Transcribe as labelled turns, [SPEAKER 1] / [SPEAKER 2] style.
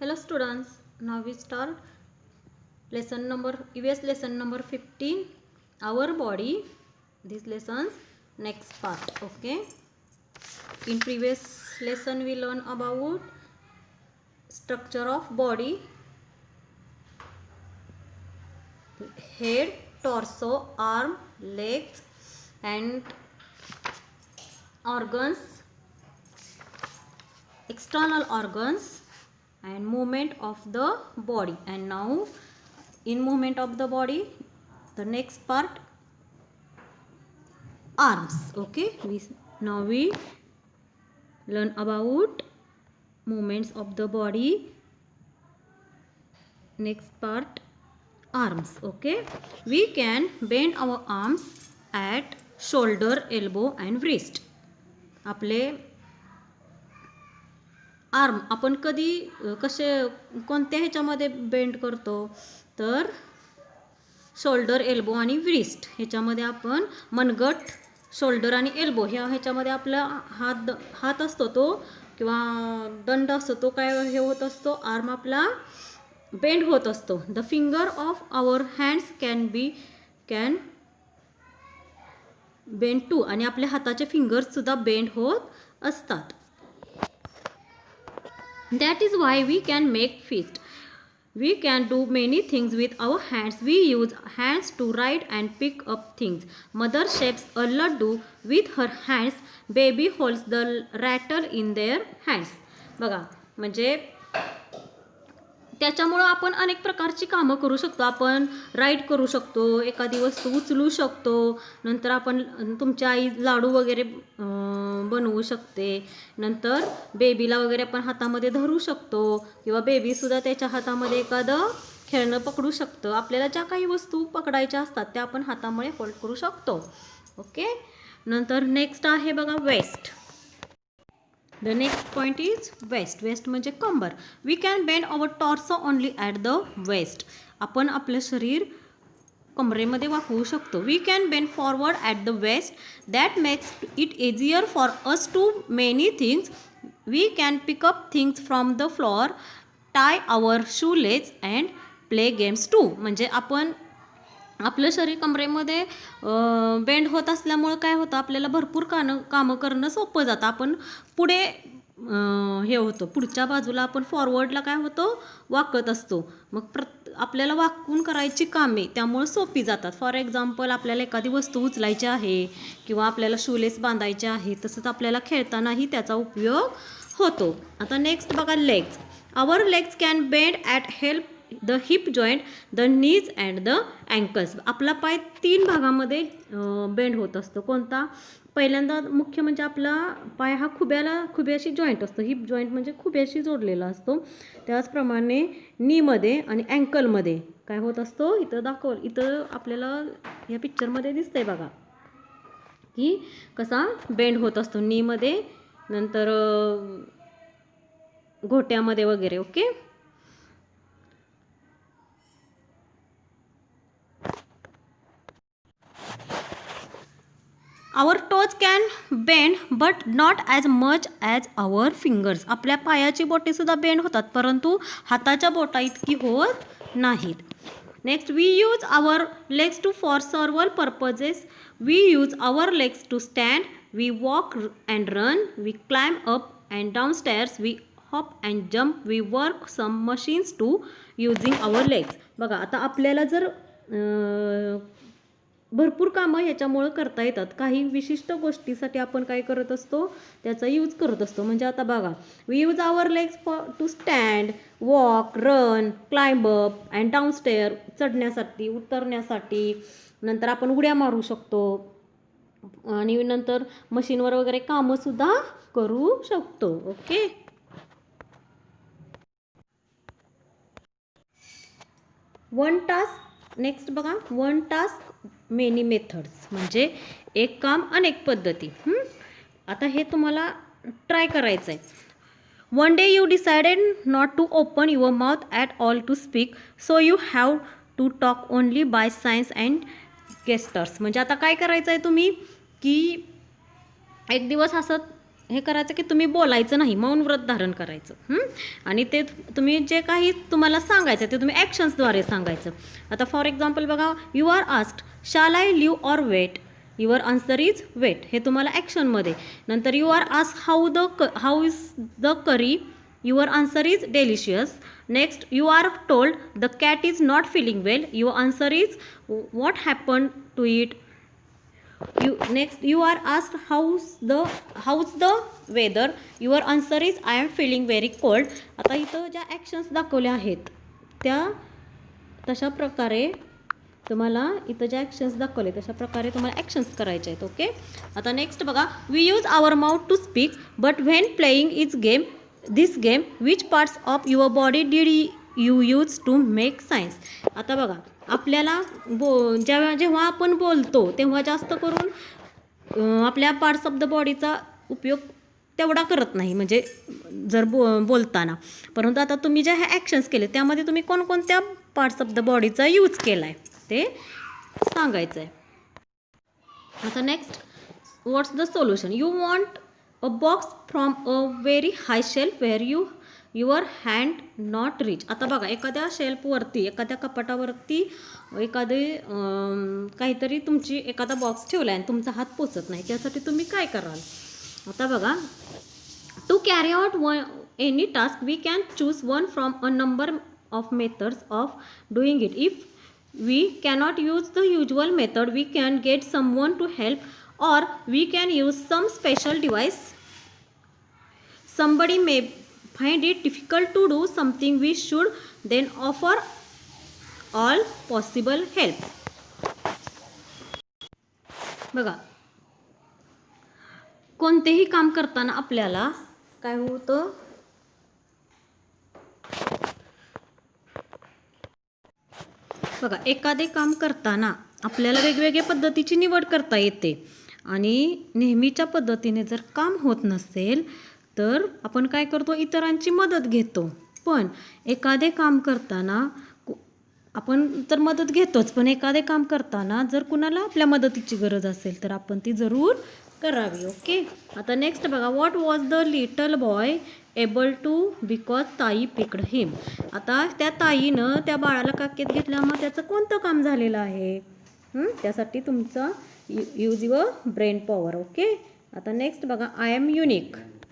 [SPEAKER 1] Hello students, now we start lesson number EVS lesson number 15, our body. This lesson's next part. Okay, in previous lesson we learn about structure of body, head, torso, arm, legs and organs, external organs and movement of the body. And now in movement of the body, the next part, arms. Okay, now we learn about movements of the body. Next part, arms. Okay, we can bend our arms at shoulder, elbow and wrist. आपले arm आपण कधी कसे कोणत्या ह्याच्यामध्ये bend करतो तर shoulder, elbow आणि wrist ह्याच्यामध्ये आपण मनगट, शोल्डर आणि एल्बो ह्याच्यामध्ये आपला हात असतो तो किंवा दंड असतो तो काय हे होत असतो, आर्म आपला बेंड होत असतो. The finger of our hands can bend too आणि आपल्या हाताचे फिंगर्स सुद्धा बेंड होत असतात. That is why we can make fist. We can do many things with our hands. We use hands to write and pick up things. Mother shapes a laddu with her hands. Baby holds the rattle in their hands. बघा, म्हणजे त्याच्यामुळं आपण अनेक प्रकारची कामं करू शकतो. आपण राईट करू शकतो, एखादी वस्तू उचलू शकतो, नंतर आपण तुमच्या आई लाडू वगैरे बनवू शकते, नंतर बेबीला वगैरे आपण हातामध्ये धरू शकतो किंवा बेबीसुद्धा त्याच्या हातामध्ये एखादं खेळणं पकडू शकतं. आपल्याला ज्या काही वस्तू पकडायच्या असतात त्या आपण हातामुळे होल्ड करू शकतो. ओके, नंतर नेक्स्ट आहे बघा waste. The next point is waist. Waist म्हणजे कंबर. We can bend our torso only at the waist. आपण आपलं शरीर कमरेमध्ये वाकवू शकतो. We can bend forward at the waist. That makes it easier for us to many things. We can pick up things from the floor, tie our shoelace and play games too. म्हणजे आपण आपलं शरीर कमरेमध्ये bend होत असल्यामुळं काय होतं, आपल्याला भरपूर कामं करणं सोपं जातं. आपण पुढे हे होतं, पुढच्या बाजूला आपण फॉरवर्डला काय होतं, वाकत असतो. मग आपल्याला वाकून करायची कामे त्यामुळं सोपी जातात. फॉर एक्झाम्पल, आपल्याला एखादी वस्तू उचलायची आहे किंवा आपल्याला शूलेस बांधायचे आहे, तसंच आपल्याला खेळतानाही त्याचा उपयोग होतो. आता नेक्स्ट बघा legs. Our legs can bend at help the hip joint, the knees and the ankles. आपला पाय 3 भागामध्ये बेंड होत असतो. कोणता? पहिल्यांदा मुख्य म्हणजे आपला पाय हा खुब्याशी जॉईंट असतो. हिप जॉईंट म्हणजे खुब्याशी जोडलेला असतो. त्याचप्रमाणे नीमध्ये आणि अँकलमध्ये काय होत असतो, इथं आपल्याला या पिक्चरमध्ये दिसतंय बघा की कसा बेंड होत असतो नीमध्ये, नंतर घोट्यामध्ये वगैरे. Okay, our toes can bend but not as much as our fingers. आपल्या पायाची बोटेसुद्धा बेंड होतात, परंतु हाताच्या बोटा इतकी होत नाहीत. Next, we use our legs to for several purposes. We use our legs to stand, we walk and run, we climb up and down stairs, we hop and jump, we work some machines to using our legs. बघा, आता आपल्याला जर भरपूर कामं ह्याच्यामुळं करता येतात. काही विशिष्ट गोष्टीसाठी आपण काय करत असतो, त्याचा यूज करत असतो. म्हणजे आता बघा, we use our legs to stand, walk, run, climb up and down stair, चढण्यासाठी, उतरण्यासाठी. नंतर आपण उड्या मारू शकतो आणि नंतर मशीनवर वगैरे कामंसुद्धा करू शकतो. Okay, one task. नेक्स्ट बघा, वन टास्क मेनी मेथड्स म्हणजे एक काम अनेक पद्धती. आता हे तुम्हाला ट्राय करायचं आहे. One day you decided not to open your mouth at all to speak, so you have to talk only by signs and gestures. म्हणजे आता काय करायचं आहे तुम्ही की एक दिवस असं हे करायचं की तुम्ही बोलायचं नाही, मौन व्रत धारण करायचं. आणि ते तुम्ही जे काही तुम्हाला सांगायचं ते तुम्ही ॲक्शन्सद्वारे सांगायचं. आता फॉर एक्झाम्पल बघा, you are asked shall I leave or wait, your answer is wait, हे तुम्हाला ॲक्शनमध्ये. नंतर you are ask how is the curry, your answer is delicious. Next, you are told the cat is not feeling well, your answer is what happen to it. Next, you are asked how's the weather, your answer is I am feeling very cold. आता इथं ज्या actions दाखवल्या आहेत त्या तशा प्रकारे तुम्हाला इथं ज्या ॲक्शन्स दाखवले तशा प्रकारे तुम्हाला ॲक्शन्स करायचे आहेत. ओके. आता नेक्स्ट बघा, we use our mouth to speak but when playing this game which parts of your body did you use to make signs. आता बघा, आपल्याला जेव्हा आपण बोलतो तेव्हा जास्त करून आपल्या पार्ट्स ऑफ द बॉडीचा उपयोग तेवढा करत नाही, म्हणजे जर बोलताना. परंतु आता तुम्ही ज्या ह्या ॲक्शन्स केले त्यामध्ये तुम्ही कोणकोणत्या पार्ट्स ऑफ द बॉडीचा यूज केला आहे ते सांगायचं आहे. आता next, what's the solution. You want a box from a very high shelf where your hand not reach. आता बघा, एखाद्या शेल्फवरती, एखाद्या कपाटावरती एखादी काहीतरी तुमची एखादा बॉक्स ठेवला आहे आणि तुमचा हात पोचत नाही, त्यासाठी तुम्ही काय कराल. आता बघा, to carry out any task we can choose one from a number of methods of doing it. If we cannot use the usual method we can get someone to help or we can use some special device. somebody may find it difficult to do something, we should then offer all possible help. बघा, कोणतेही काम करताना आपल्याला काय होतं, बघा, एखादे काम करताना आपल्याला वेगवेगळ्या पद्धतीची निवड करता येते आणि नेहमीच्या पद्धतीने जर काम होत नसेल तर आपण काय करतो, इतरांची मदत घेतो. पण एखादे काम करताना आपण तर मदत घेतोच, पण एखादे काम करताना जर कुणाला आपल्या मदतीची गरज असेल तर आपण ती जरूर करावी. ओके. आता नेक्स्ट बघा, what was the little boy able to because ताई पिक्ड हिम. आता त्या ताईनं त्या बाळाला काकेत घेतल्यामुळे त्याचं कोणतं काम झालेलं आहे, त्यासाठी तुमचा use your brain power. Okay. आता नेक्स्ट बघा, आय एम युनिक.